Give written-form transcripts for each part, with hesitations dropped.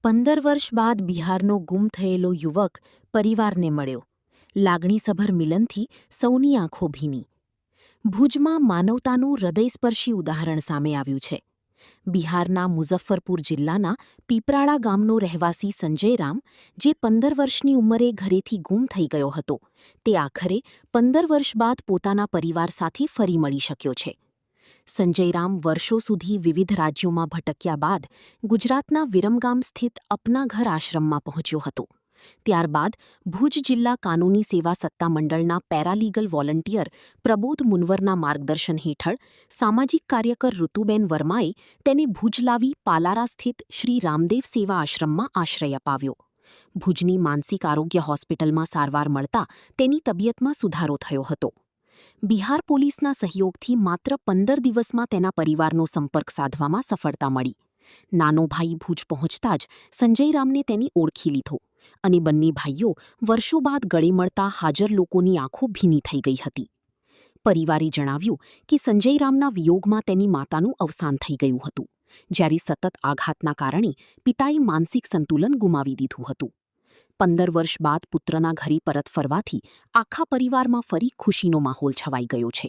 15 વર્ષ બાદ બિહારનો ગુમ થયેલો યુવક પરિવારને મળ્યો. લાગણીસભર મિલનથી સૌની આંખો ભીની. ભુજમાં માનવતાનું હૃદયસ્પર્શી ઉદાહરણ સામે આવ્યું છે. બિહારના મુઝફ્ફરપુર જિલ્લાના પીપરાળા ગામનો રહેવાસી સંજય રામ, જે 15 વર્ષની ઉંમરે ઘરેથી ગુમ થઈ ગયો હતો, તે આખરે 15 વર્ષ બાદ પોતાના પરિવાર સાથે ફરી મળી શક્યો છે. સંજય રામ વર્ષો સુધી વિવિધ રાજ્યોમાં ભટક્યા બાદ ગુજરાતના વિરમગામ સ્થિત અપના ઘર આશ્રમમાં પહોંચ્યો હતો. ત્યારબાદ ભુજ જિલ્લા કાનૂની સેવા સત્તામંડળના પેરાલીગલ વોલન્ટિયર પ્રબોધ મુનવરના માર્ગદર્શન હેઠળ સામાજિક કાર્યકર ઋતુબેન વર્માએ તેને ભુજ લાવી પાલારા સ્થિત શ્રી રામદેવ સેવા આશ્રમમાં આશ્રય અપાવ્યો. ભુજની માનસિક આરોગ્ય હોસ્પિટલમાં સારવાર મળતા તેની તબિયતમાં સુધારો થયો હતો. બિહાર પોલીસના સહયોગથી માત્ર 15 દિવસમાં તેના પરિવારનો સંપર્ક સાધવામાં સફળતા મળી. નાનો ભાઈ ભુજ પહોંચતા જ સંજય રામને તેની ઓળખી લીધો અને બંને ભાઈઓ વર્ષો બાદ ગળે મળતા હાજર લોકોની આંખો ભીની થઈ ગઈ હતી. પરિવારે જણાવ્યું કે સંજય રામના વિયોગમાં તેની માતાનું અવસાન થઈ ગયું હતું, જ્યારે સતત આઘાતના કારણે પિતાએ માનસિક સંતુલન ગુમાવી દીધું હતું. 15 વર્ષ બાદ પુત્રના ઘરે પરત ફરવાથી આખા પરિવારમાં ફરી ખુશીનો માહોલ છવાઈ ગયો છે.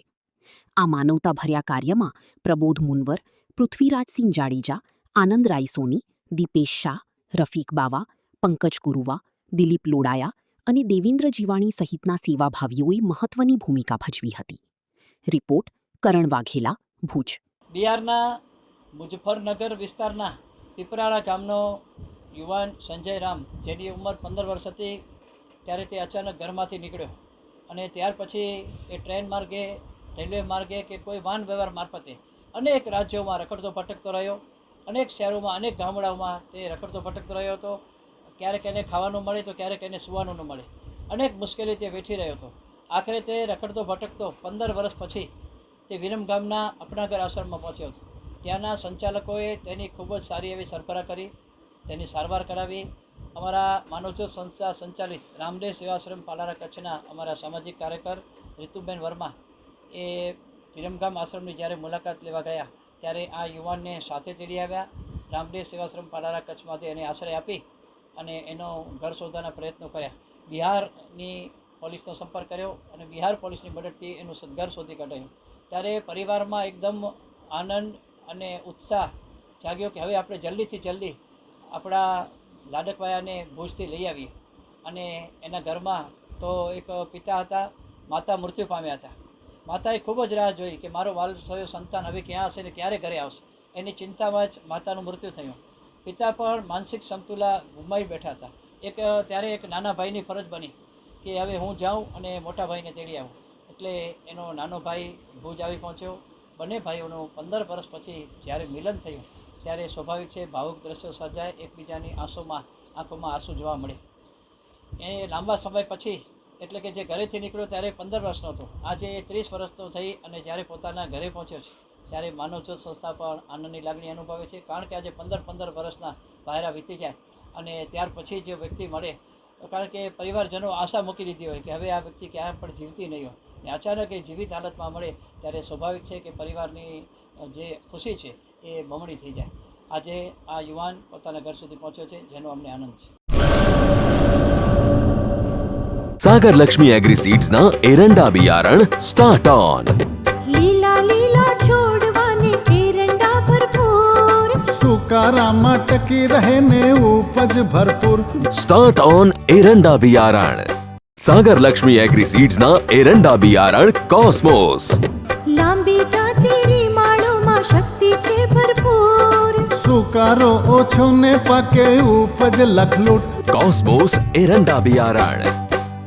આ માનવતાભર્યા કાર્યમાં પ્રબોધ મુનવર, પૃથ્વીરાજસિંહ જાડેજા, આનંદ રાયસોની, દીપેશ શાહ, રફીક બાવા, પંકજ ગુરુવા, દિલીપ લોડાયા અને દેવેન્દ્ર જીવાણી સહિતના સેવાભાવીઓએ મહત્વની ભૂમિકા ભજવી હતી. રિપોર્ટ કરણ વાઘેલા, ભુજ. બિહારના મુઝફ્ફરનગર વિસ્તારના પીપરાળા ગામનો યુવાન સંજય રામ, જેની ઉંમર 15 વર્ષ હતી, ત્યારે તે અચાનક ઘરમાંથી નીકળ્યો અને ત્યાર પછી એ ટ્રેન માર્ગે, રેલવે માર્ગે કે કોઈ વાહન વ્યવહાર મારફતે અનેક રાજ્યોમાં રખડતો ભટકતો રહ્યો. અનેક શહેરોમાં, અનેક ગામડાઓમાં તે રખડતો ભટકતો રહ્યો હતો. ક્યારેક એને ખાવાનું મળે તો ક્યારેક એને સૂવાનું ન મળે. અનેક મુશ્કેલી તે વેઠી રહ્યો હતો. આખરે તે રખડતો ભટકતો 15 વર્ષ પછી તે વિરમગામના અપના ઘર આશ્રમમાં પહોંચ્યો હતો. ત્યાંના સંચાલકોએ તેની ખૂબ જ સારી એવી સરભરા કરી, તેની સારવાર કરાવી. અમારા માનવજ્યોત સંસ્થા સંચાલિત રામદેવ સેવાશ્રમ પાલારા કચ્છના અમારા સામાજિક કાર્યકર ઋતુબેન વર્મા એ વિરમગામ આશ્રમની જ્યારે મુલાકાત લેવા ગયા, ત્યારે આ યુવાનને સાથે તેડી આવ્યા. રામદેવ સેવાશ્રમ પાલારા કચ્છમાંથી એને આશ્રય આપી અને એનો ઘર શોધવાના પ્રયત્નો કર્યા. બિહારની પોલીસનો સંપર્ક કર્યો અને બિહાર પોલીસની મદદથી એનું ઘર શોધી કાઢ્યું. ત્યારે પરિવારમાં એકદમ આનંદ અને ઉત્સાહ જાગ્યો કે હવે આપણે જલ્દીથી જલ્દી આપણા લાડકવાયાને ભુજથી લઈ આવીએ. અને એના ઘરમાં તો એક પિતા હતા, માતા મૃત્યુ પામ્યા હતા. માતાએ ખૂબ જ રાહ જોઈ કે મારો વાલસયો સંતાન હવે ક્યાં હશે ને ક્યારે ઘરે આવશે. એની ચિંતામાં જ માતાનું મૃત્યુ થયું. પિતા પણ માનસિક સમતુલા ગુમાવી બેઠા હતા. ત્યારે એક નાના ભાઈની ફરજ બની કે હવે હું જાઉં અને મોટા ભાઈને તેડી આવું. એટલે એનો નાનો ભાઈ ભુજ આવી પહોંચ્યો. બંને ભાઈઓનું 15 વર્ષ પછી જ્યારે મિલન થયું, ત્યારે સ્વાભાવિક છે ભાવુક દ્રશ્યો સર્જાય, એકબીજાની આંખોમાં આંસુ જોવા મળે. એ લાંબા સમય પછી, એટલે કે જે ઘરેથી નીકળ્યો ત્યારે 15 વર્ષનો હતો, આજે 30 વર્ષનો થઈ અને જ્યારે પોતાના ઘરે પહોંચ્યો છે, ત્યારે માનવજ્યોત સંસ્થા પણ આનંદની લાગણી અનુભવે છે. કારણ કે આજે 15 વર્ષના વાયરા વીતી જાય અને ત્યાર પછી જે વ્યક્તિ મળે, કારણ કે પરિવારજનો આશા મૂકી દીધી હોય કે હવે આ વ્યક્તિ ક્યાંય પણ જીવતી નહીં હોય, ને અચાનક એ જીવિત હાલતમાં મળે ત્યારે સ્વાભાવિક છે કે પરિવારની જે ખુશી છે એ બમણી થઈ જાય. આજે આ યુવાન પોતાના ઘર સુધી પહોંચ્યો છે, જેનો અમને આનંદ છે. सागर लक्ष्मी एग्रीसीड्स ना एरंडा बियारण स्टार्ट ऑन. લીલા લીલા છોડવાને એરંડા ભરપૂર, સુકારામાં ટકી રહે ને ઉપજ ભરપૂર. स्टार्ट ऑन एरंडा बियारण. सागर लक्ष्मी एग्रीसीड्स ना एरंडा बियारण कॉस्मोस. લાંબી જાચેરી માળોમાં શક્તિ છે ભરપૂર, સુકારો ઓછો ને પાકે ઉપજ લખલૂટ. कॉस्मोस एरंडा बियारण.